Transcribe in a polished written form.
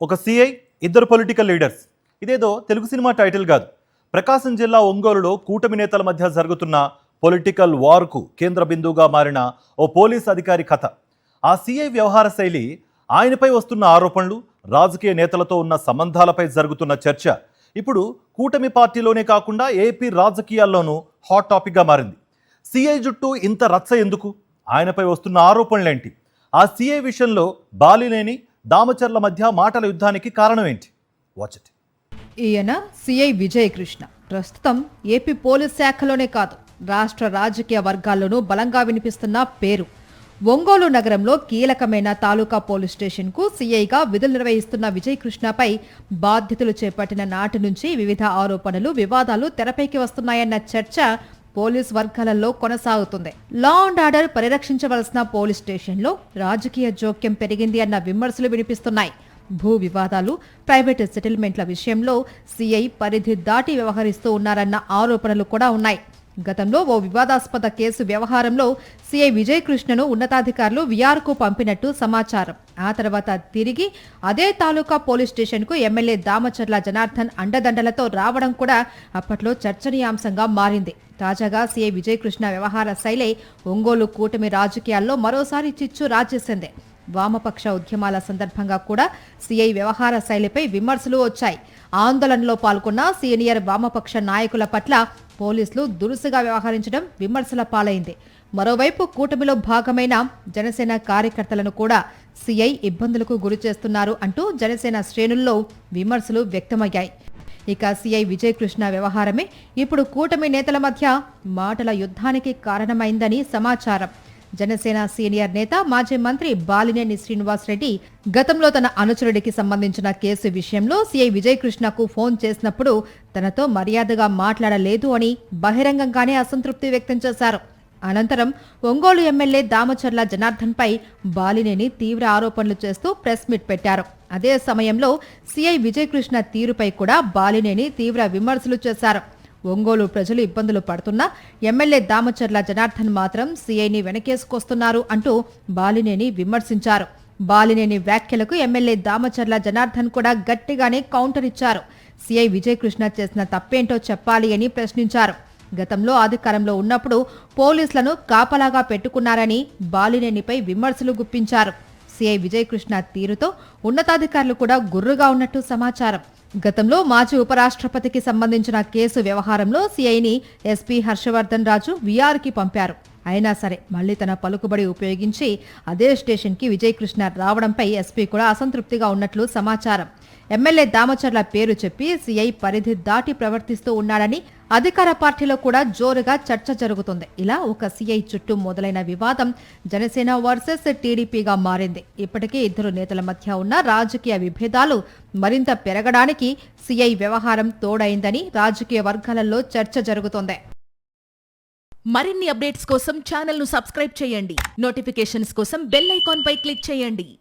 ఒక సిఐ, ఇద్దరు political leaders. ఇదేదో తెలుగు సినిమా టైటిల్ కాదు. ప్రకాశం జిల్లా ఒంగోలులో కూటమి నేతల మధ్య జరుగుతున్న పొలిటికల్ వార్కు కేంద్ర బిందువుగా మారిన ఓ పోలీస్ అధికారి కథ. ఆ సిఐ వ్యవహార శైలి, ఆయనపై వస్తున్న ఆరోపణలు, రాజకీయ నేతలతో ఉన్న సంబంధాలపై జరుగుతున్న చర్చ ఇప్పుడు కూటమి పార్టీలోనే కాకుండా ఏపీ రాజకీయాల్లోనూ హాట్ టాపిక్గా మారింది. సిఐ జుట్టు ఇంత రచ్చ ఎందుకు? ఆయనపై వస్తున్న ఆరోపణలేంటి? ఆ సిఐ విషయంలో బాలినేని, దామచర్ల మధ్య మాటల యుద్ధానికి కారణం ఏంటి? Watch it. ఈయన సిఐ విజయకృష్ణ. ప్రస్తుతం ఏపీ పోలీస్ శాఖలోనే కాదు, రాష్ట్ర రాజకీయ వర్గాల్లోనూ బలంగా వినిపిస్తున్న పేరు. ఒంగోలు నగరంలో కీలకమైన తాలూకా పోలీస్ స్టేషన్కు సిఐగా విధులు నిర్వహిస్తున్న విజయకృష్ణపై బాధ్యతలు చేపట్టిన నాటి నుంచి వివిధ ఆరోపణలు, వివాదాలు తెరపైకి వస్తున్నాయన్న చర్చ పోలీస్ వర్గాలలో కొనసాగుతుంది. లా అండ్ ఆర్డర్ పరిరక్షించవలసిన పోలీస్ స్టేషన్లో రాజకీయ జోక్యం పెరిగింది అన్న విమర్శలు వినిపిస్తున్నాయి. భూ వివాదాలు, ప్రైవేట్ సెటిల్మెంట్ల విషయంలో సిఐ పరిధి దాటి వ్యవహరిస్తూ ఉన్నారన్న ఆరోపణలు కూడా ఉన్నాయి. గతంలో ఓ వివాదాస్పద కేసు వ్యవహారంలో సిఐ విజయకృష్ణను ఉన్నతాధికారులు విఆర్కు పంపినట్టు సమాచారం. ఆ తర్వాత తిరిగి అదే తాలూకా పోలీస్ స్టేషన్కు ఎమ్మెల్యే దామచర్ల జనార్దన్ అండదండలతో రావడం కూడా అప్పట్లో చర్చనీయాంశంగా మారింది. తాజాగా సిఐ విజయకృష్ణ వ్యవహార శైలి ఒంగోలు కూటమి రాజకీయాల్లో మరోసారి చిచ్చు రాజేసింది. వామపక్ష ఉద్యమాల సందర్భంగా కూడా సిఐ వ్యవహార శైలిపై విమర్శలు వచ్చాయి. ఆందోళనలో పాల్గొన్న సీనియర్ వామపక్ష నాయకుల పట్ల పోలీసులు దురుసుగా వ్యవహరించడం విమర్శల పాలైంది. మరోవైపు కూటమిలో భాగమైన జనసేన కార్యకర్తలను కూడా సిఐ ఇబ్బందులకు గురి చేస్తున్నారు అంటూ జనసేన శ్రేణుల్లో విమర్శలు వ్యక్తమయ్యాయి. ఇక సిఐ విజయకృష్ణ వ్యవహారమే ఇప్పుడు కూటమి నేతల మధ్య మాటల యుద్ధానికి కారణమైందని సమాచారం. జనసేన సీనియర్ నేత, మాజీ మంత్రి బాలినేని శ్రీనివాసరెడ్డి గతంలో తన అనుచరుడికి సంబంధించిన కేసు విషయంలో సిఐ విజయకృష్ణకు ఫోన్ చేసినప్పుడు తనతో మర్యాదగా మాట్లాడలేదు అని బహిరంగంగానే అసంతృప్తి వ్యక్తం చేశారు. అనంతరం ఒంగోలు ఎమ్మెల్యే దామచర్ల జనార్దన్ పై బాలినేని తీవ్ర ఆరోపణలు చేస్తూ ప్రెస్ మీట్ పెట్టారు. అదే సమయంలో సిఐ విజయకృష్ణ తీరుపై కూడా బాలినేని తీవ్ర విమర్శలు చేశారు. ఒంగోలు ప్రజలు ఇబ్బందులు పడుతున్నా ఎమ్మెల్యే దామచర్ల జనార్దన్ మాత్రం సీఐని వెనకేసుకొస్తున్నారు అంటూ బాలినేని విమర్శించారు. బాలినేని వ్యాఖ్యలకు ఎమ్మెల్యే దామచర్ల జనార్దన్ కూడా గట్టిగానే కౌంటర్ ఇచ్చారు. సీఐ విజయకృష్ణ చేసిన తప్పేంటో చెప్పాలి అని ప్రశ్నించారు. గతంలో అధికారంలో ఉన్నప్పుడు పోలీసులను కాపలాగా పెట్టుకున్నారని బాలినేనిపై విమర్శలు గుప్పించారు. సీఐ విజయకృష్ణ తీరుతో ఉన్నతాధికారులు కూడా గుర్రుగా ఉన్నట్టు సమాచారం. గతంలో మాజీ ఉపరాష్ట్రపతికి సంబంధించిన కేసు వ్యవహారంలో సిఐని ఎస్పీ హర్షవర్ధన్ రాజు విఆర్కి పంపారు. అయినా సరే మళ్లీ తన పలుకుబడి ఉపయోగించి అదే స్టేషన్కి విజయకృష్ణ రావడంపై ఎస్పీ కూడా అసంతృప్తిగా ఉన్నట్లు సమాచారం. ఎమ్మెల్యే దామచర్ల పేరు చెప్పి సిఐ పరిధి దాటి ప్రవర్తిస్తూ ఉన్నాడని అధికార పార్టీలో కూడా జోరుగా చర్చ జరుగుతుంది. ఇలా ఒక సిఐ చుట్టూ మొదలైన వివాదం జనసేన వర్సెస్ టీడీపీగా మారింది. ఇప్పటికే ఇద్దరు నేతల మధ్య ఉన్న రాజకీయ విభేదాలు మరింత పెరగడానికి సిఐ వ్యవహారం తోడైందని రాజకీయ వర్గాలలో చర్చ జరుగుతోంది. మరిన్ని అప్డేట్స్ కోసం ఛానల్ ను సబ్స్క్రైబ్ చేయండి. నోటిఫికేషన్స్ కోసం బెల్ ఐకాన్ పై క్లిక్ చేయండి.